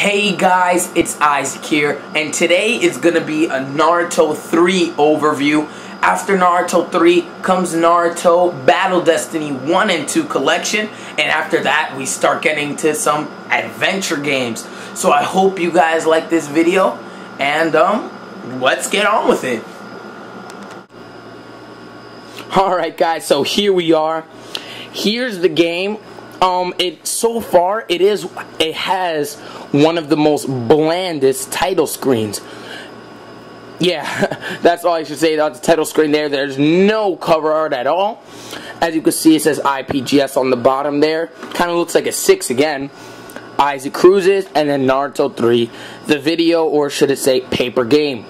Hey guys, it's Isaac here, and today is going to be a Naruto 3 overview. After Naruto 3 comes Naruto Battle Destiny 1 and 2 collection, and after that we start getting to some adventure games. So I hope you guys like this video, and let's get on with it. Alright guys, so here we are. Here's the game. So far it has one of the most blandest title screens. Yeah, that's all I should say. That's the title screen there. There's no cover art at all. As you can see, it says IPGS on the bottom there. Kind of looks like a 6 again. Isaac cruises, and then Naruto 3, the video, or should it say paper game.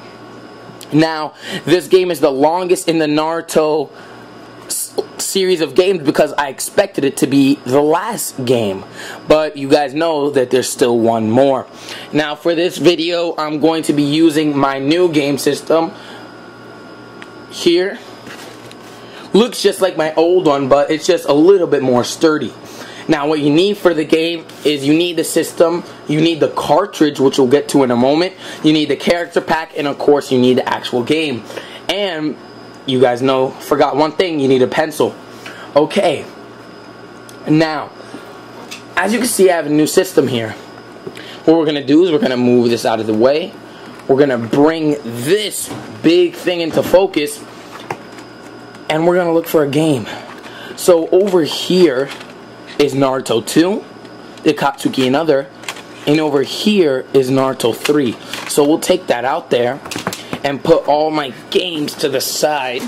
Now, this game is the longest in the Naruto series of games because I expected it to be the last game, but you guys know that there's still one more. Now for this video I'm going to be using my new game system here. Looks just like my old one, but it's just a little bit more sturdy. Now what you need for the game is you need the system, you need the cartridge, which we'll get to in a moment, you need the character pack, and of course you need the actual game. And you guys know, forgot one thing, you need a pencil. Okay, now, as you can see, I have a new system here. What we're going to do is we're going to move this out of the way. We're going to bring this big thing into focus, and we're going to look for a game. So over here is Naruto 2, the Akatsuki and Other, and over here is Naruto 3. So we'll take that out there and put all my games to the side.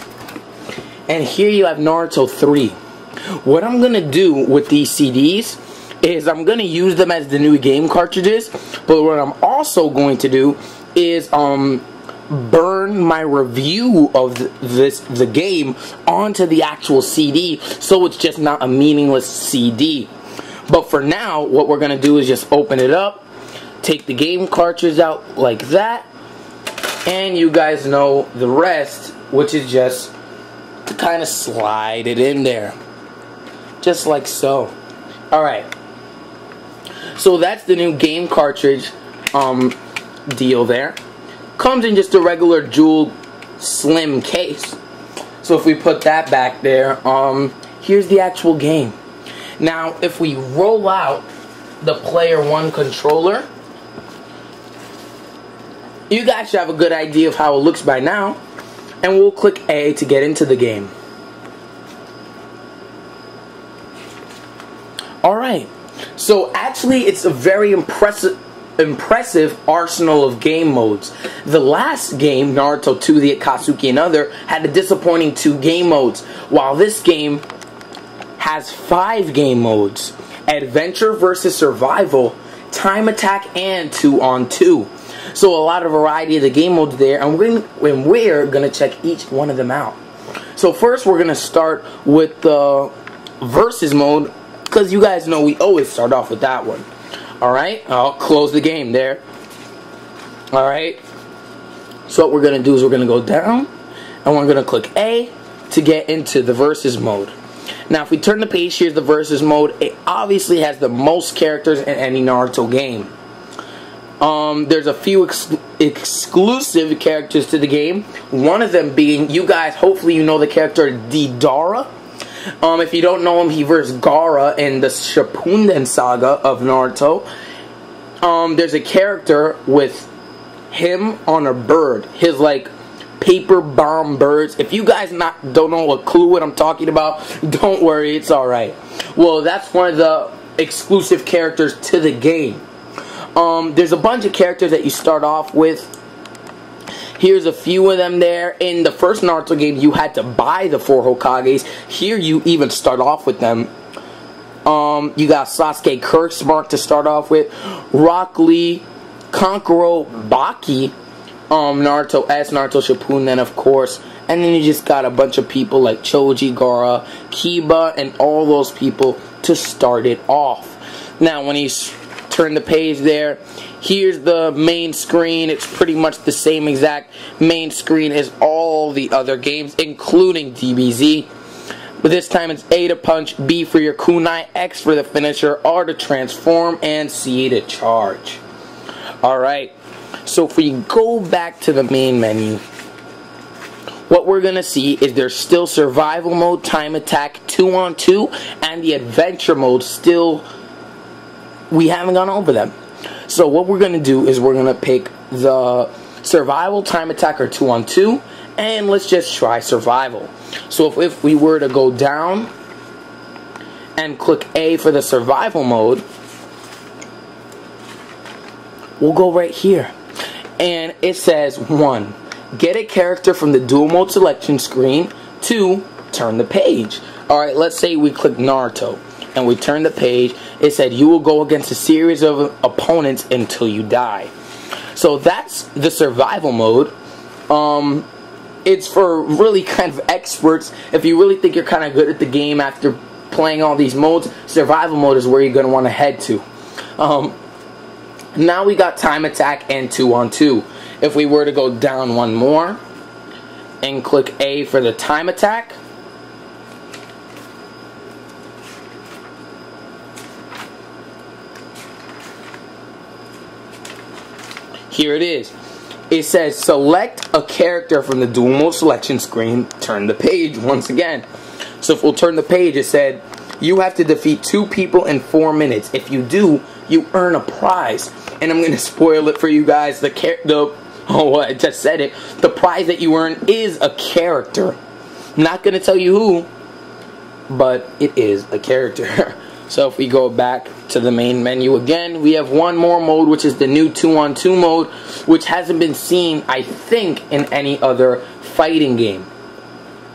And here you have Naruto 3. What I'm going to do with these CDs is I'm going to use them as the new game cartridges. But what I'm also going to do is burn my review of the game onto the actual CD, so it's just not a meaningless CD. But for now, what we're going to do is just open it up, take the game cartridge out like that, and you guys know the rest, which is just to kind of slide it in there. Just like so. Alright. So that's the new game cartridge deal there. Comes in just a regular jewel slim case. So if we put that back there, here's the actual game. Now if we roll out the player 1 controller, you guys should have a good idea of how it looks by now. And we'll click A to get into the game. Alright. So actually it's a very impressive arsenal of game modes. The last game, Naruto 2, the Akatsuki and Other, had a disappointing 2 game modes. While this game has 5 game modes. Adventure versus Survival, Time Attack, and 2-on-2. So a lot of variety of the game modes there, and we're going to check each one of them out. So first we're going to start with the versus mode, because you guys know we always start off with that one. Alright, I'll close the game there. Alright, so what we're going to do is we're going to go down, and we're going to click A to get into the versus mode. Now if we turn the page, here's the versus mode. It obviously has the most characters in any Naruto game. There's a few exclusive characters to the game. One of them being, you guys, hopefully you know the character Deidara. If you don't know him, he versed Gaara in the Shippuden saga of Naruto. There's a character with him on a bird. His, like, paper bomb birds. If you guys don't know a clue what I'm talking about, don't worry, it's alright. Well, that's one of the exclusive characters to the game. There's a bunch of characters that you start off with. Here's a few of them there. In the first Naruto game, you had to buy the 4 Hokages. Here, you even start off with them. You got Sasuke Kurtzmark to start off with. Rock Lee, Kankuro, Baki, Naruto S, Naruto Shippuden, then of course. And then you just got a bunch of people like Choji, Gaara, Kiba, and all those people to start it off. Now, when you turn the page there, here's the main screen. It's pretty much the same exact main screen as all the other games, including DBZ. But this time it's A to punch, B for your kunai, X for the finisher, R to transform, and C to charge. Alright, so if we go back to the main menu, what we're going to see is there's still survival mode, time attack, 2-on-2, and the adventure mode still, we haven't gone over them. So what we're going to do is we're going to pick the survival, time attack, or 2-on-2, and let's just try survival. So if we were to go down and click A for the survival mode, we'll go right here. And it says 1. Get a character from the dual mode selection screen. 2. Turn the page. Alright, let's say we click Naruto and we turn the page. It said you will go against a series of opponents until you die. So that's the survival mode. It's for really kind of experts. If you really think you're kind of good at the game after playing all these modes, survival mode is where you're going to want to head to. Now we got time attack and 2-on-2. If we were to go down one more and click A for the time attack, here it is. It says select a character from the dual mode selection screen, turn the page once again. So if we'll turn the page, it said you have to defeat 2 people in 4 minutes. If you do, you earn a prize. And I'm going to spoil it for you guys. I just said it. The prize that you earn is a character. I'm not going to tell you who, but it is a character. So if we go back to the main menu again, we have one more mode, which is the new 2-on-2 mode, which hasn't been seen, I think, in any other fighting game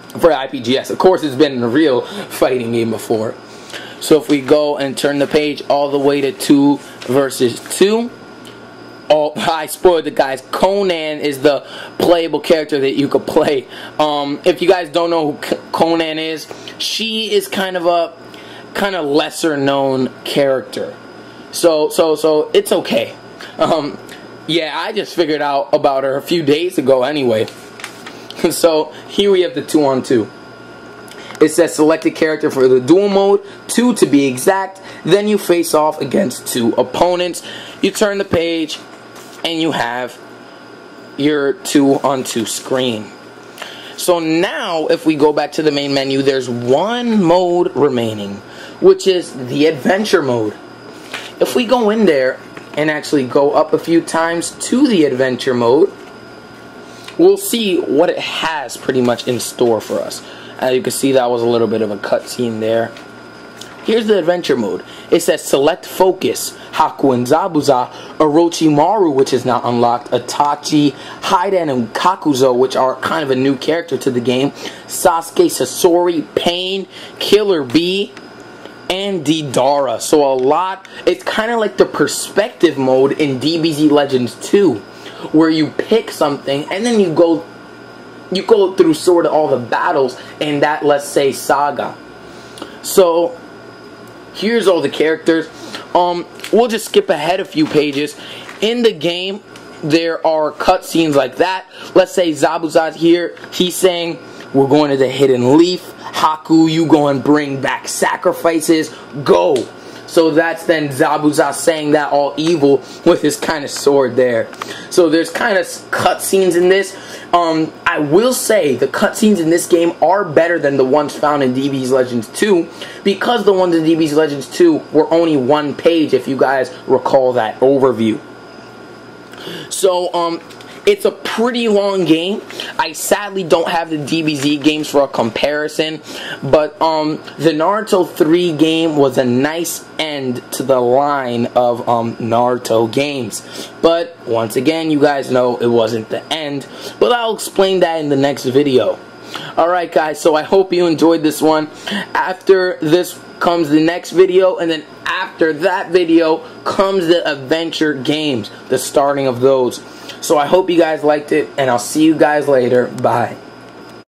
for IPGS. Of course, it's been in a real fighting game before. So if we go and turn the page all the way to 2 versus 2, I spoiled it, guys. Conan is the playable character that you could play. If you guys don't know who Conan is, she is kind of lesser known character. So it's okay. Yeah, I just figured out about her a few days ago anyway. So here we have the 2-on-2. It says select a character for the dual mode, 2 to be exact. Then you face off against 2 opponents. You turn the page and you have your 2-on-2 screen. So now if we go back to the main menu, there's one mode remaining, which is the adventure mode. If we go in there and actually go up a few times to the adventure mode, we'll see what it has pretty much in store for us. As you can see, that was a little bit of a cutscene there. Here's the adventure mode. It says select focus, Haku and Zabuza, Orochimaru, which is now unlocked, Itachi, Haiden and Kakuzo, which are kind of a new character to the game, Sasuke, Sasori, Pain, Killer Bee, and Deidara. So a lot, it's kind of like the perspective mode in DBZ Legends 2, where you pick something and then you go through sort of all the battles in that, let's say, saga. So here's all the characters. We'll just skip ahead a few pages. In the game, there are cutscenes like that. Let's say Zabuza's here. He's saying, we're going to the Hidden Leaf. Haku, you go and bring back sacrifices. Go. So that's then Zabuza saying that all evil with his kind of sword there. So there's kind of cutscenes in this. I will say the cutscenes in this game are better than the ones found in DBZ Legends 2, because the ones in DBZ Legends 2 were only 1 page, if you guys recall that overview. So it's a pretty long game. I sadly don't have the DBZ games for a comparison, but the Naruto 3 game was a nice end to the line of Naruto games. But once again, you guys know it wasn't the end, but I'll explain that in the next video. Alright guys, so I hope you enjoyed this one. After this comes the next video, and then after that video comes the adventure games, the starting of those. So I hope you guys liked it, and I'll see you guys later. Bye.